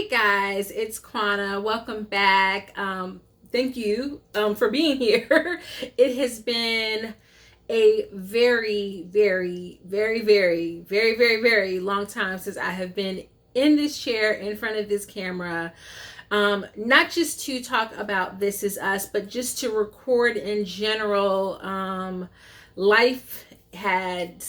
Hey guys, it's Quana. Welcome back. Thank you for being here. It has been a very long time since I have been in this chair in front of this camera. Not just to talk about This Is Us, but just to record in general. Life had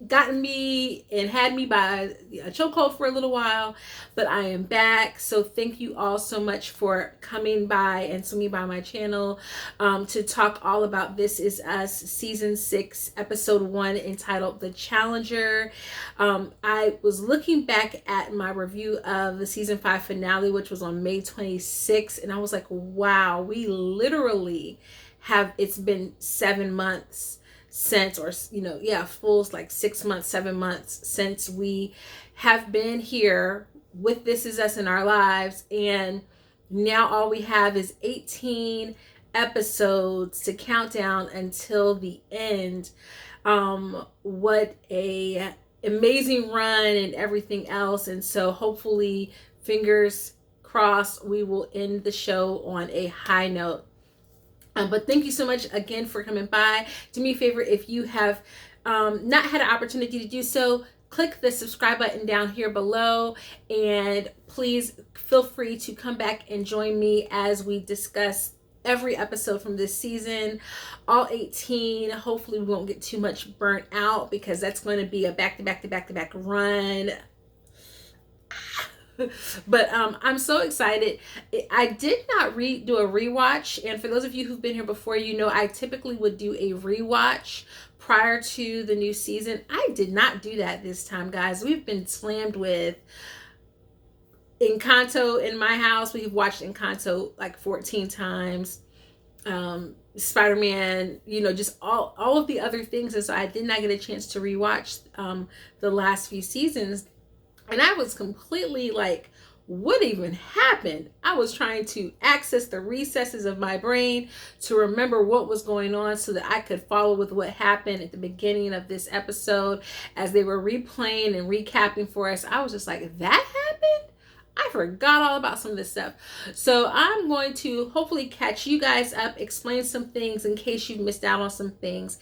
gotten me and had me by a chokehold for a little while, but I am back. So thank you all so much for coming by and swinging by my channel to talk all about This Is Us season 6 episode 1 entitled The Challenger. I was looking back at my review of the season 5 finale, which was on May 26th, and I was like, wow, we literally have, it's been 7 months since, or full like 6 months, 7 months since we have been here with This Is Us in our lives, and now all we have is 18 episodes to count down until the end. What a amazing run and everything else, and so hopefully, fingers crossed, we will end the show on a high note. But thank you so much again for coming by. Do me a favor, if you have not had an opportunity to do so, click the subscribe button down here below, and please feel free to come back and join me as we discuss every episode from this season, all 18. Hopefully we won't get too much burnt out, because that's going to be a back-to-back run. But I'm so excited. I did not do a rewatch, and for those of you who've been here before, you know I typically would do a rewatch prior to the new season. I did not do that this time, guys. We've been slammed with Encanto in my house. We've watched Encanto like 14 times. Spider-Man, just all of the other things, and so I did not get a chance to rewatch the last few seasons. And I was completely like, what even happened? I was trying to access the recesses of my brain to remember what was going on so that I could follow with what happened at the beginning of this episode. As they were replaying and recapping for us, I was just like, that happened? I forgot all about some of this stuff. So I'm going to hopefully catch you guys up, explain some things in case you've missed out on some things.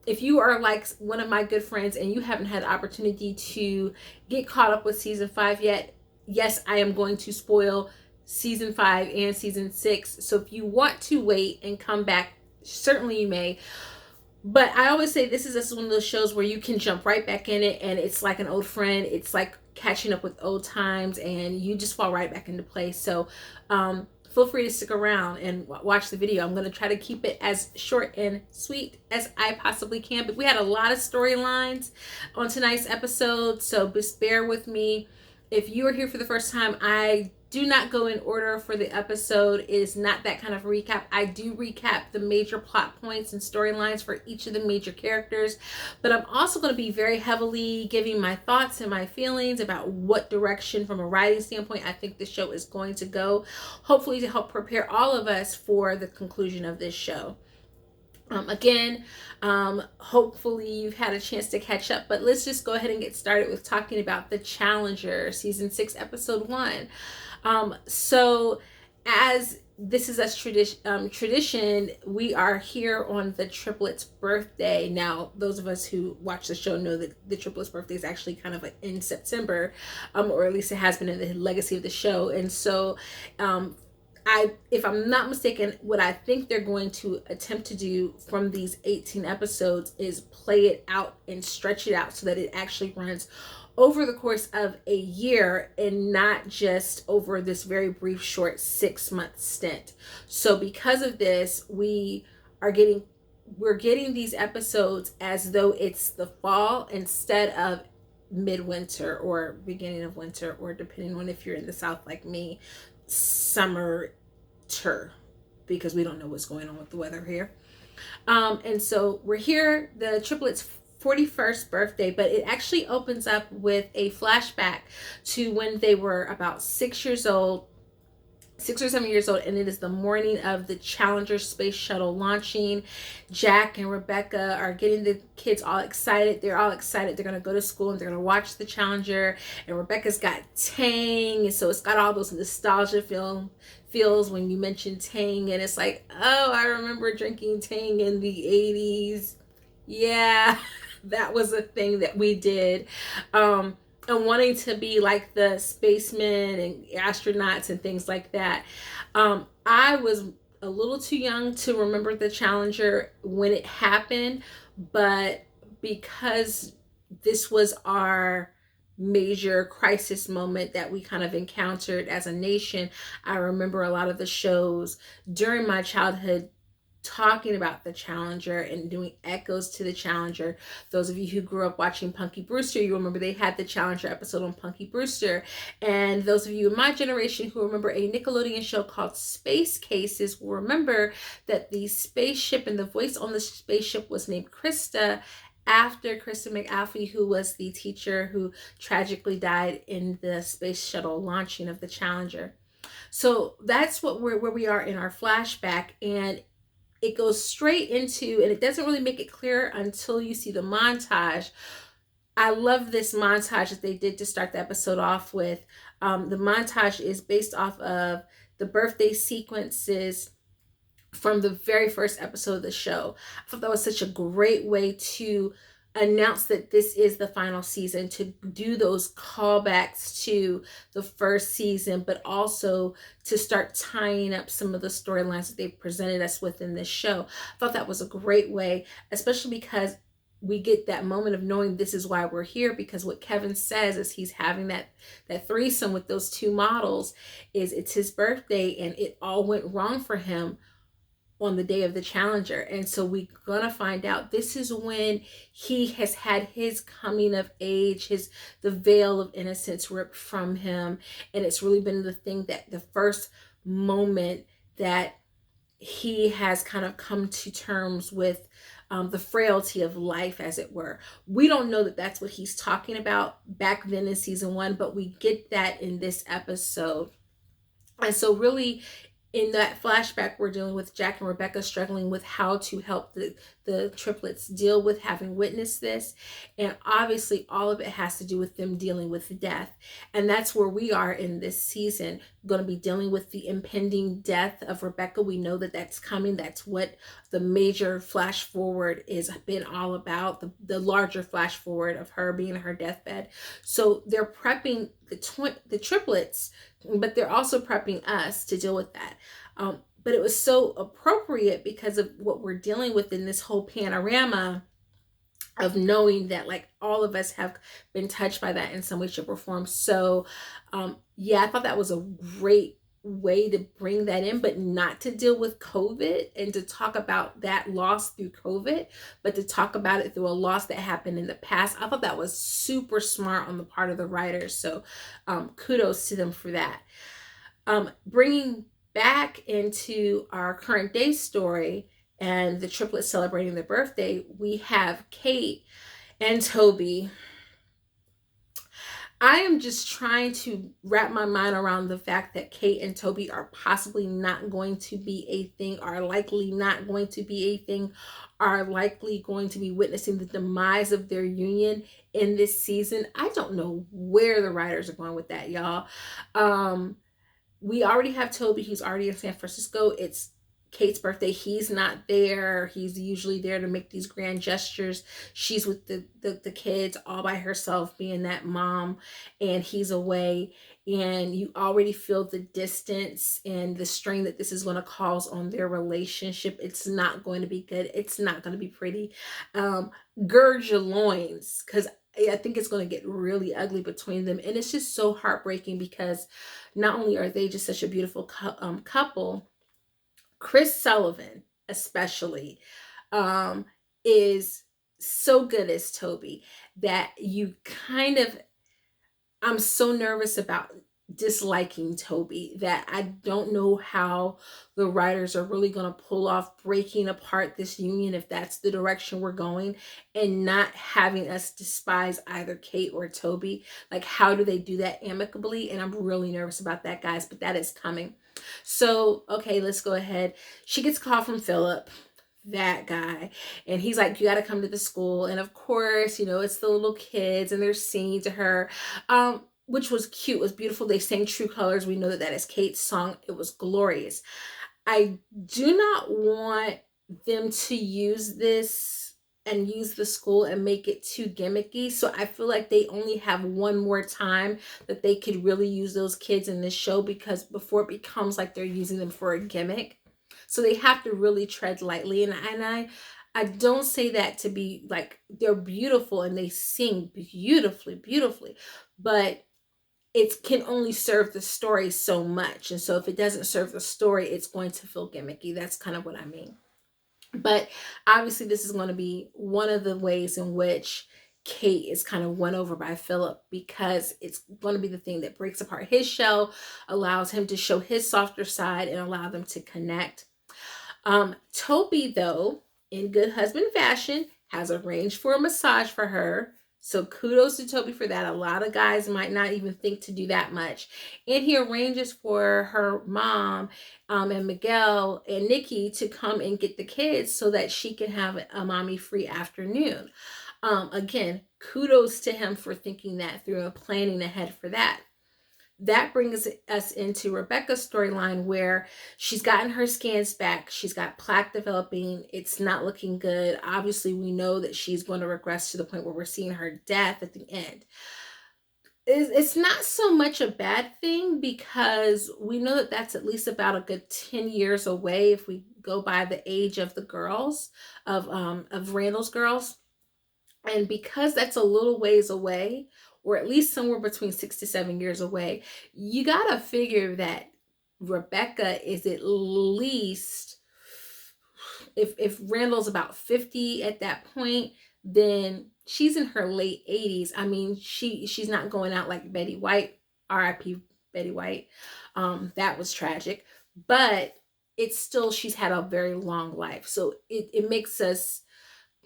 If you are like one of my good friends and you haven't had the opportunity to get caught up with season 5 yet, yes, I am going to spoil season 5 and season 6. So if you want to wait and come back, certainly you may. But I always say this is just one of those shows where you can jump right back in it, and it's like an old friend. It's like catching up with old times, and you just fall right back into place. So feel free to stick around and watch the video. I'm going to try to keep it as short and sweet as I possibly can. But we had a lot of storylines on tonight's episode, so just bear with me. If you are here for the first time, I do not go in order for the episode. It is not that kind of recap. I do recap the major plot points and storylines for each of the major characters, but I'm also going to be very heavily giving my thoughts and my feelings about what direction from a writing standpoint I think the show is going to go, hopefully to help prepare all of us for the conclusion of this show. Hopefully you've had a chance to catch up, but let's just go ahead and get started with talking about The Challenger, season 6, episode 1. So as This Is Us tradition, we are here on the Triplets' birthday. Now, those of us who watch the show know that the Triplets' birthday is actually kind of like in September, or at least it has been in the legacy of the show. And so, if I'm not mistaken, what I think they're going to attempt to do from these 18 episodes is play it out and stretch it out so that it actually runs over the course of a year and not just over this very brief, short 6-month stint. So because of this, we're getting these episodes as though it's the fall instead of midwinter or beginning of winter, or depending on if you're in the South like me, summer, because we don't know what's going on with the weather here. And so we're here, the Triplets' 41st birthday, but it actually opens up with a flashback to when they were about 6 years old. 6 or 7 years old, and it is the morning of the Challenger space shuttle launching. Jack and Rebecca are getting the kids all excited. They're all excited. They're going to go to school and they're going to watch the Challenger. And Rebecca's got Tang, and so it's got all those nostalgia feels when you mention Tang, and it's like, oh, I remember drinking Tang in the 80s. Yeah, that was a thing that we did. And wanting to be like the spacemen and astronauts and things like that. I was a little too young to remember the Challenger when it happened, but because this was our major crisis moment that we kind of encountered as a nation, I remember a lot of the shows during my childhood talking about the Challenger and doing echoes to the Challenger. Those of you who grew up watching Punky Brewster, you remember they had the Challenger episode on Punky Brewster. And those of you in my generation who remember a Nickelodeon show called Space Cases will remember that the spaceship and the voice on the spaceship was named Krista, after Krista McAfee, who was the teacher who tragically died in the space shuttle launching of the Challenger. So that's where we are in our flashback, and it goes straight into, and it doesn't really make it clear until you see the montage. I love this montage that they did to start the episode off with. The montage is based off of the birthday sequences from the very first episode of the show. I thought that was such a great way to announce that this is the final season, to do those callbacks to the first season, but also to start tying up some of the storylines that they presented us with in this show. I thought that was a great way, especially because we get that moment of knowing this is why we're here, because what Kevin says is he's having that threesome with those two models, is it's his birthday and it all went wrong for him on the day of the Challenger. And so we're gonna find out this is when he has had his coming of age, the veil of innocence ripped from him. And it's really been the thing, that the first moment that he has kind of come to terms with the frailty of life, as it were. We don't know that that's what he's talking about back then in season 1, but we get that in this episode. And so really, in that flashback, we're dealing with Jack and Rebecca struggling with how to help the triplets deal with having witnessed this. And obviously all of it has to do with them dealing with death. And that's where we are in this season, going to be dealing with the impending death of Rebecca. We know that that's coming. That's what the major flash forward is been all about, the larger flash forward of her being in her deathbed. So they're prepping the triplets, but they're also prepping us to deal with that. But it was so appropriate because of what we're dealing with in this whole panorama of knowing that, like, all of us have been touched by that in some way, shape, or form. So yeah, I thought that was a great way to bring that in, but not to deal with COVID and to talk about that loss through COVID, but to talk about it through a loss that happened in the past. I thought that was super smart on the part of the writers. So kudos to them for that. Bringing back into our current day story and the triplets celebrating their birthday, we have Kate and Toby. I am just trying to wrap my mind around the fact that Kate and Toby are possibly not going to be a thing, are likely not going to be a thing, are likely going to be witnessing the demise of their union in this season. I don't know where the writers are going with that, y'all. We already have Toby. He's already in San Francisco. It's Kate's birthday. He's not there. He's usually there to make these grand gestures. She's with the kids all by herself, being that mom, and he's away. And you already feel the distance and the strain that this is going to cause on their relationship. It's not going to be good. It's not going to be pretty. Gird your loins, because I think it's going to get really ugly between them. And it's just so heartbreaking because not only are they just such a beautiful couple, Chris Sullivan especially is so good as Toby that you kind of, I'm so nervous about disliking Toby, that I don't know how the writers are really going to pull off breaking apart this union if that's the direction we're going, and not having us despise either Kate or Toby. Like, how do they do that amicably? And I'm really nervous about that, guys, but that is coming. So, okay, let's go ahead. She gets a call from Philip, that guy, and he's like, you got to come to the school. And of course, you know, it's the little kids and they're singing to her, which was cute. It was beautiful. They sang True Colors. We know that that is Kate's song. It was glorious. I do not want them to use this and use the school and make it too gimmicky. So I feel like they only have one more time that they could really use those kids in this show, because before it becomes like they're using them for a gimmick. So they have to really tread lightly. And I don't say that to be like, they're beautiful and they sing beautifully, beautifully, but it can only serve the story so much. And so if it doesn't serve the story, it's going to feel gimmicky. That's kind of what I mean. But obviously this is going to be one of the ways in which Kate is kind of won over by Philip, because it's going to be the thing that breaks apart his shell, allows him to show his softer side, and allow them to connect. Toby, though, in good husband fashion, has arranged for a massage for her. So kudos to Toby for that. A lot of guys might not even think to do that much. And he arranges for her mom and Miguel and Nikki to come and get the kids so that she can have a mommy-free afternoon. Again, kudos to him for thinking that through and planning ahead for that. That brings us into Rebecca's storyline, where she's gotten her scans back. She's got plaque developing. It's not looking good. Obviously, we know that she's going to regress to the point where we're seeing her death at the end. It's not so much a bad thing, because we know that that's at least about a good 10 years away if we go by the age of the girls, of Randall's girls. And because that's a little ways away, or at least somewhere between 6 to 7 years away, you got to figure that Rebecca is at least, if Randall's about 50 at that point, then she's in her late 80s. I mean, she's not going out like Betty White, R.I.P. Betty White. That was tragic, but it's still, she's had a very long life. So it makes us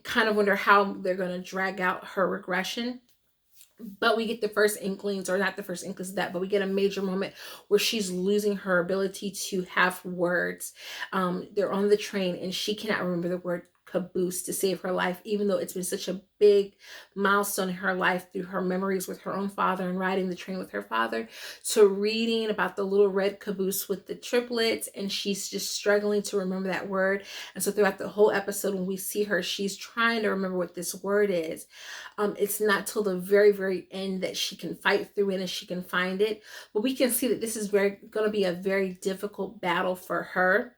kind of wonder how they're going to drag out her regression. But we get the first inklings, or not the first inklings of that, but we get a major moment where she's losing her ability to have words. They're on the train and she cannot remember the word caboose to save her life, even though it's been such a big milestone in her life through her memories with her own father and riding the train with her father, to reading about the little red caboose with the triplets, and she's just struggling to remember that word. And so throughout the whole episode, when we see her, she's trying to remember what this word is. It's not till the very, very end that she can fight through it and she can find it. But we can see that this is going to be a very difficult battle for her.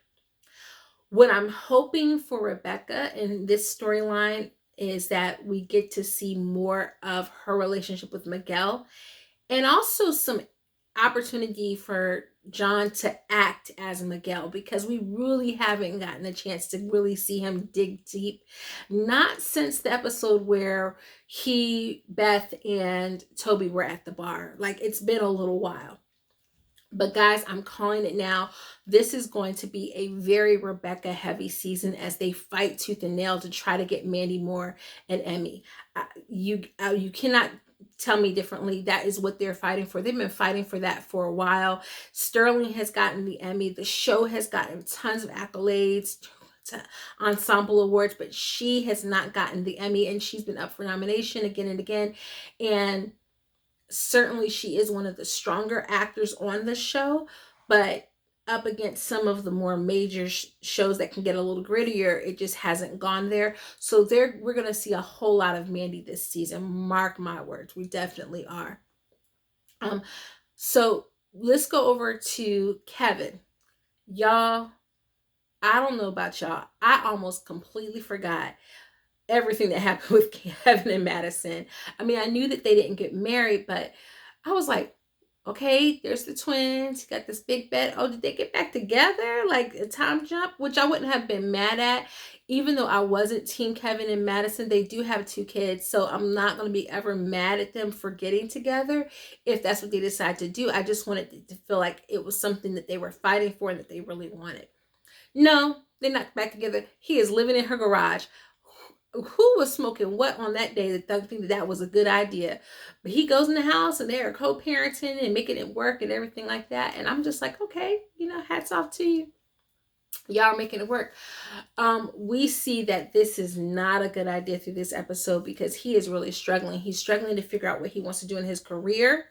What I'm hoping for Rebecca in this storyline is that we get to see more of her relationship with Miguel, and also some opportunity for John to act as Miguel, because we really haven't gotten a chance to really see him dig deep. Not since the episode where he, Beth, and Toby were at the bar. Like, it's been a little while. But guys, I'm calling it now. This is going to be a very Rebecca heavy season as they fight tooth and nail to try to get Mandy Moore and Emmy. You cannot tell me differently. That is what they're fighting for. They've been fighting for that for a while. Sterling has gotten the Emmy. The show has gotten tons of accolades, ensemble awards, but she has not gotten the Emmy, and she's been up for nomination again and again. And certainly she is one of the stronger actors on the show, but up against some of the more major shows that can get a little grittier, it just hasn't gone there. So we're going to see a whole lot of Mandy this season. Mark my words, we definitely are. So let's go over to Kevin. Y'all, I don't know about y'all, I almost completely forgot everything that happened with Kevin and Madison. I mean, I knew that they didn't get married, but I was like, Okay, there's the twins. Got this big bed. Oh, did they get back together? Like a time jump, which I wouldn't have been mad at, even though I wasn't Team Kevin and Madison. They do have 2 kids, so I'm not going to be ever mad at them for getting together if that's what they decide to do. I just wanted to feel like it was something that they were fighting for and that they really wanted. No, they're not back together. He is living in her garage. Who was smoking what on that day that think that was a good idea? But he goes in the house and they're co-parenting and making it work and everything like that. And I'm just like, okay, hats off to you. Y'all are making it work. We see that this is not a good idea through this episode because he is really struggling. He's struggling to figure out what he wants to do in his career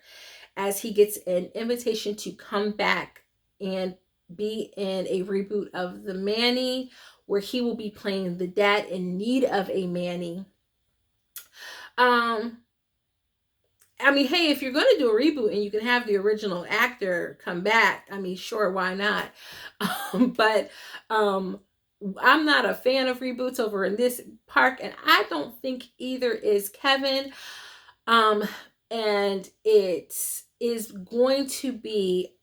as he gets an invitation to come back and be in a reboot of The Manny, where he will be playing the dad in need of a Manny. I mean, hey, if you're going to do a reboot and you can have the original actor come back, I mean, sure, why not? But I'm not a fan of reboots over in this park, and I don't think either is Kevin. And it is going to be,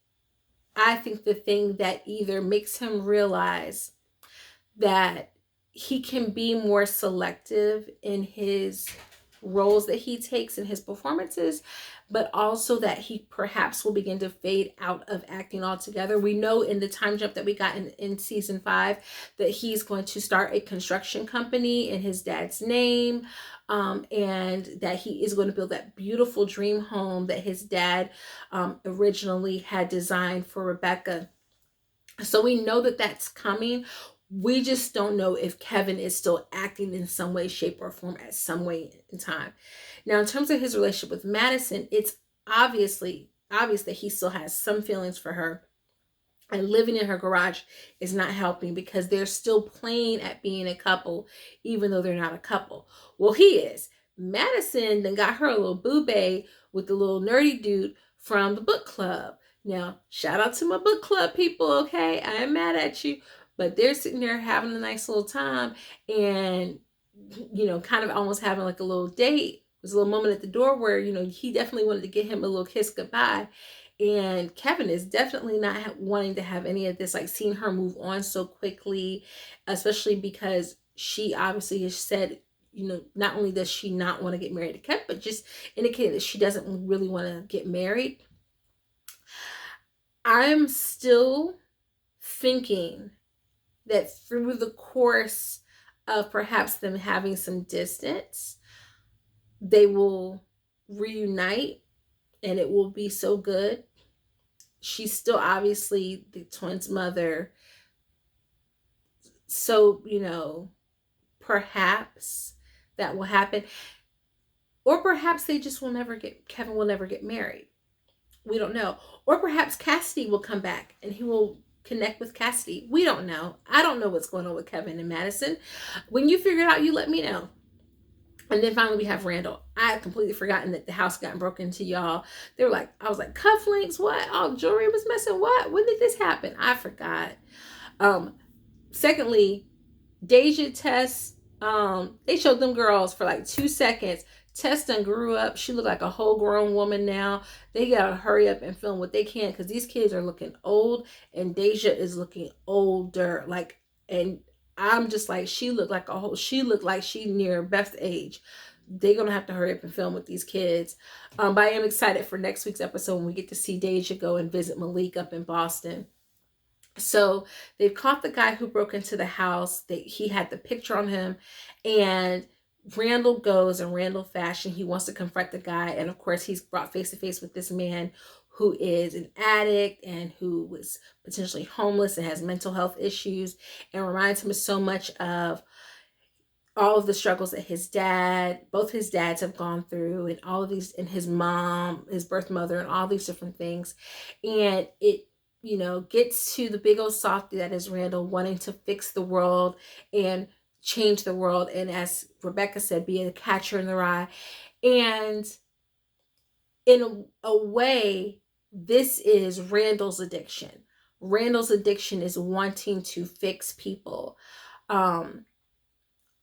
I think, the thing that either makes him realize that he can be more selective in his roles that he takes in his performances, but also that he perhaps will begin to fade out of acting altogether. We know in the time jump that we got in season 5 that he's going to start a construction company in his dad's name, and that he is going to build that beautiful dream home that his dad originally had designed for Rebecca. So we know that that's coming. We just don't know if Kevin is still acting in some way, shape, or form at some way in time. Now, in terms of his relationship with Madison, it's obvious that he still has some feelings for her. And living in her garage is not helping because they're still playing at being a couple, even though they're not a couple. Well, he is. Madison then got her a little boo-bae with the little nerdy dude from the book club. Now, shout out to my book club people, okay? I am mad at you. But they're sitting there having a nice little time and, kind of almost having like a little date. There's a little moment at the door where, he definitely wanted to get him a little kiss goodbye. And Kevin is definitely not wanting to have any of this, like seeing her move on so quickly, especially because she obviously has said, not only does she not want to get married to Kevin, but just indicated that she doesn't really want to get married. I'm still thinking that through the course of perhaps them having some distance, they will reunite and it will be so good. She's still obviously the twins' mother. So, perhaps that will happen. Or perhaps Kevin will never get married. We don't know. Or perhaps Cassidy will come back and he will connect with Cassidy. We don't know. I don't know what's going on with Kevin and Madison. When you figure it out, you let me know. And then finally we have Randall. I had completely forgotten that the house got broken into, y'all. They were like, I was like, cufflinks, what? All jewelry was missing, what? When did this happen? I forgot. Secondly, Deja, Tess, they showed them girls for like 2 seconds. Tess done grew up. She looked like a whole grown woman now. They gotta hurry up and film what they can because these kids are looking old and Deja is looking older. And I'm just like, she looked like she near Beth's age. They're gonna have to hurry up and film with these kids. But I am excited for next week's episode when we get to see Deja go and visit Malik up in Boston. So they've caught the guy who broke into the house. He had the picture on him, and Randall goes in Randall fashion. He wants to confront the guy, and of course he's brought face to face with this man who is an addict and who was potentially homeless and has mental health issues, and reminds him so much of all of the struggles that both his dads have gone through, and all of these, and his mom, his birth mother, and all these different things. And it, gets to the big old softy that is Randall wanting to fix the world and change the world. And as Rebecca said, be a catcher in the rye. And in a way, this is Randall's addiction. Randall's addiction is wanting to fix people.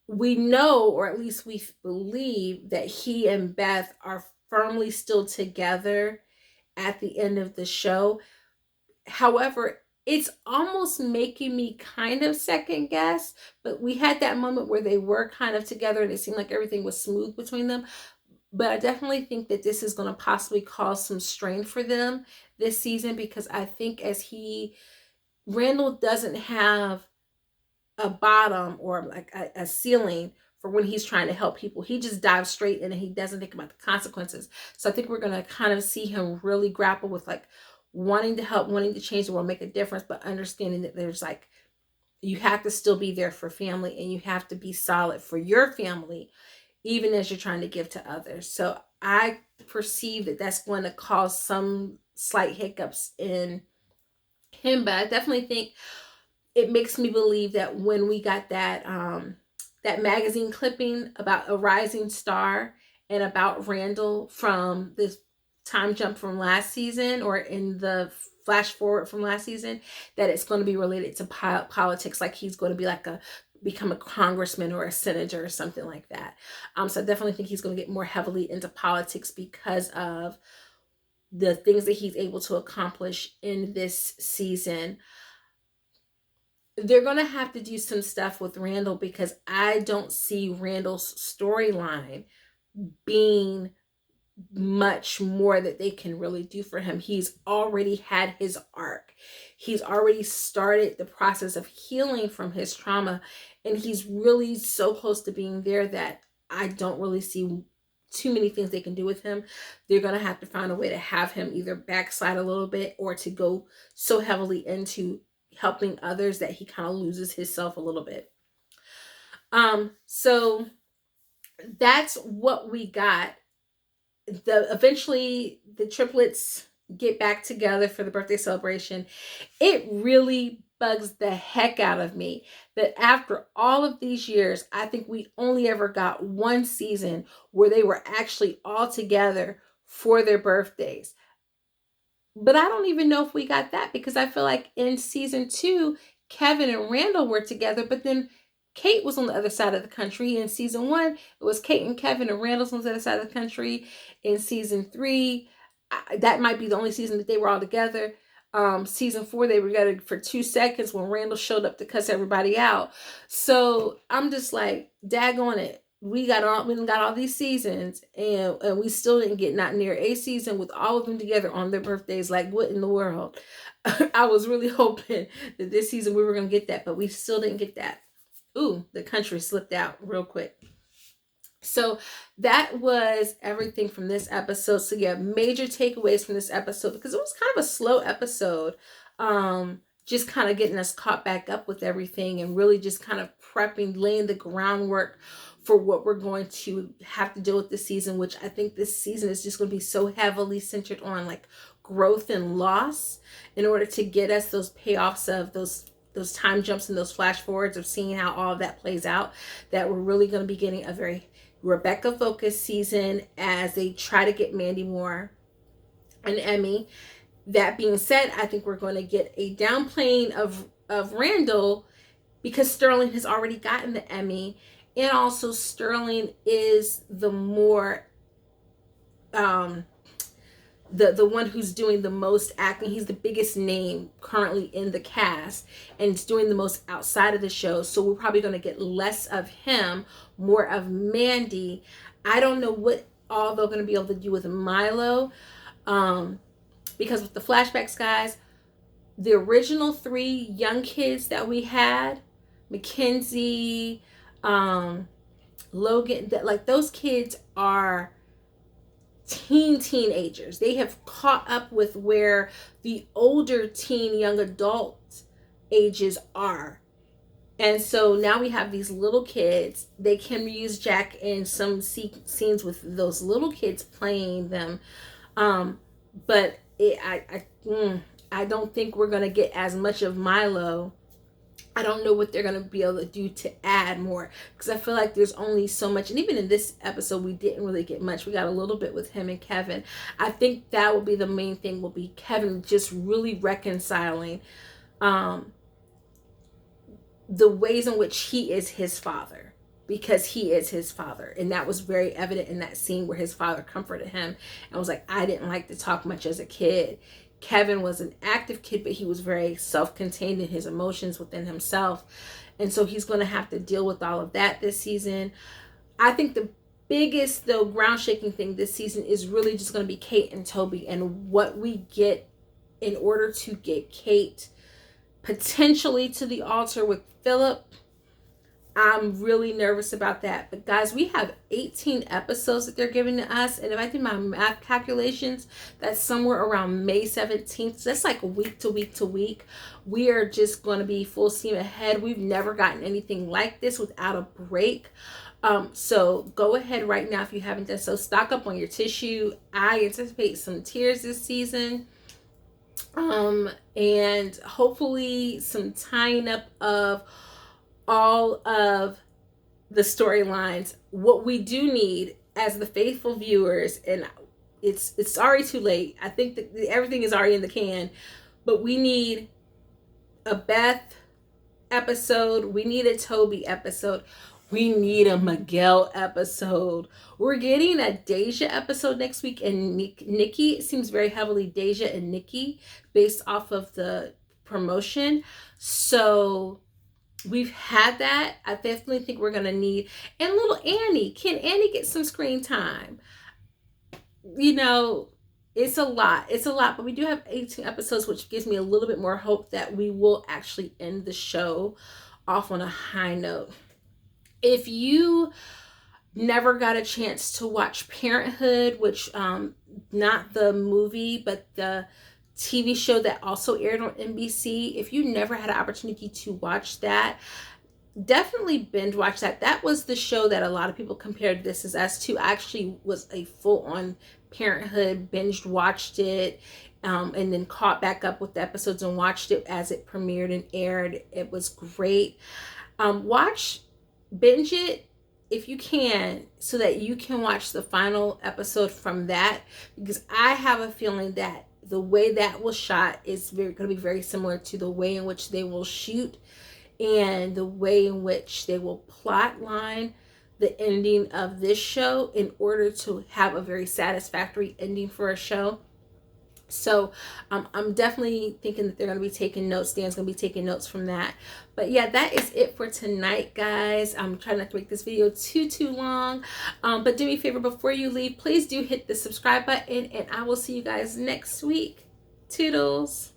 We know, or at least we believe, that he and Beth are firmly still together at the end of the show. However, it's almost making me kind of second guess, but we had that moment where they were kind of together and it seemed like everything was smooth between them. But I definitely think that this is going to possibly cause some strain for them this season, because I think Randall doesn't have a bottom or like a ceiling for when he's trying to help people. He just dives straight in and he doesn't think about the consequences. So I think we're going to kind of see him really grapple with like wanting to help, wanting to change the world, make a difference, but understanding that there's like, you have to still be there for family and you have to be solid for your family, even as you're trying to give to others. So I perceive that that's going to cause some slight hiccups in him, but I definitely think it makes me believe that when we got that that magazine clipping about a rising star and about Randall from this time jump from last season, or in the flash forward from last season, that it's going to be related to politics, like he's going to be like become a congressman or a senator or something like that. So I definitely think he's going to get more heavily into politics because of the things that he's able to accomplish in this season. They're going to have to do some stuff with Randall, because I don't see Randall's storyline being much more that they can really do for him. He's already had his arc. He's already started the process of healing from his trauma, and he's really so close to being there that I don't really see too many things they can do with him. They're going to have to find a way to have him either backslide a little bit or to go so heavily into helping others that he kind of loses himself a little bit. So that's what we got. Eventually the triplets get back together for the birthday celebration. It really bugs the heck out of me that after all of these years, I think we only ever got one season where they were actually all together for their birthdays. But I don't even know if we got that, because I feel like in season 2, Kevin and Randall were together, but then Kate was on the other side of the country. In season 1, it was Kate and Kevin, and Randall's on the other side of the country. In season 3, that might be the only season that they were all together. Season 4, they were together for 2 seconds when Randall showed up to cuss everybody out. So I'm just like, daggone it. We got all these seasons, and we still didn't get not near a season with all of them together on their birthdays. Like, what in the world? I was really hoping that this season we were going to get that, but we still didn't get that. Ooh, the country slipped out real quick. So that was everything from this episode. So yeah, major takeaways from this episode, because it was kind of a slow episode. Just kind of getting us caught back up with everything and really just kind of prepping, laying the groundwork for what we're going to have to deal with this season, which I think this season is just going to be so heavily centered on like growth and loss, in order to get us those payoffs of those time jumps and those flash forwards of seeing how all of that plays out, that we're really going to be getting a very Rebecca focused season as they try to get Mandy Moore an Emmy. That being said, I think we're going to get a downplaying of Randall, because Sterling has already gotten the Emmy, and also Sterling is the more the one who's doing the most acting. He's the biggest name currently in the cast, and it's doing the most outside of the show. So we're probably going to get less of him, more of Mandy. I don't know what all they're going to be able to do with Milo, because with the flashbacks, guys, the original 3 young kids that we had, Mackenzie, Logan, that like those kids are teenagers. They have caught up with where the older teen young adult ages are. And so now we have these little kids. They can use Jack in some scenes with those little kids playing them. But I don't think we're going to get as much of Milo. I don't know what they're going to be able to do to add more, because I feel like there's only so much. And even in this episode, we didn't really get much. We got a little bit with him and Kevin. I think that will be the main thing, will be Kevin just really reconciling the ways in which he is his father. because he is his father. And that was very evident in that scene where his father comforted him and was like, I didn't like to talk much as a kid. Kevin was an active kid, but he was very self-contained in his emotions within himself. And so he's going to have to deal with all of that this season. I think the biggest, though, ground shaking thing this season is really just going to be Kate and Toby, and what we get in order to get Kate potentially to the altar with Philip. I'm really nervous about that. But guys, we have 18 episodes that they're giving to us. And if I did my math calculations, that's somewhere around May 17th. So that's like week to week to week. We are just going to be full steam ahead. We've never gotten anything like this without a break. So go ahead right now if you haven't done so. Stock up on your tissue. I anticipate some tears this season. And hopefully some tying up of all of the storylines. What we do need as the faithful viewers, and it's already too late. I think that everything is already in the can, but we need a Beth episode. We need a Toby episode. We need a Miguel episode. We're getting a Deja episode next week, and Nikki. It seems very heavily Deja and Nikki based off of the promotion. So we've had that. I definitely think we're going to need, and little Annie. Can Annie get some screen time? You know, it's a lot. It's a lot, but we do have 18 episodes, which gives me a little bit more hope that we will actually end the show off on a high note. If you never got a chance to watch Parenthood, which not the movie, but the TV show that also aired on NBC, if you never had an opportunity to watch that, definitely binge watch that. That was the show that a lot of people compared This Is Us to. I actually was a full-on Parenthood, binged watched it, and then caught back up with the episodes and watched it as it premiered and aired. It was great. Binge it if you can, so that you can watch the final episode from that, because I have a feeling that the way that was shot is going to be very similar to the way in which they will shoot and the way in which they will plot line the ending of this show in order to have a very satisfactory ending for a show. So I'm definitely thinking that they're going to be taking notes. Dan's going to be taking notes from that. But yeah, that is it for tonight, guys. I'm trying not to make this video too long. But do me a favor, before you leave, please do hit the subscribe button, and I will see you guys next week. Toodles.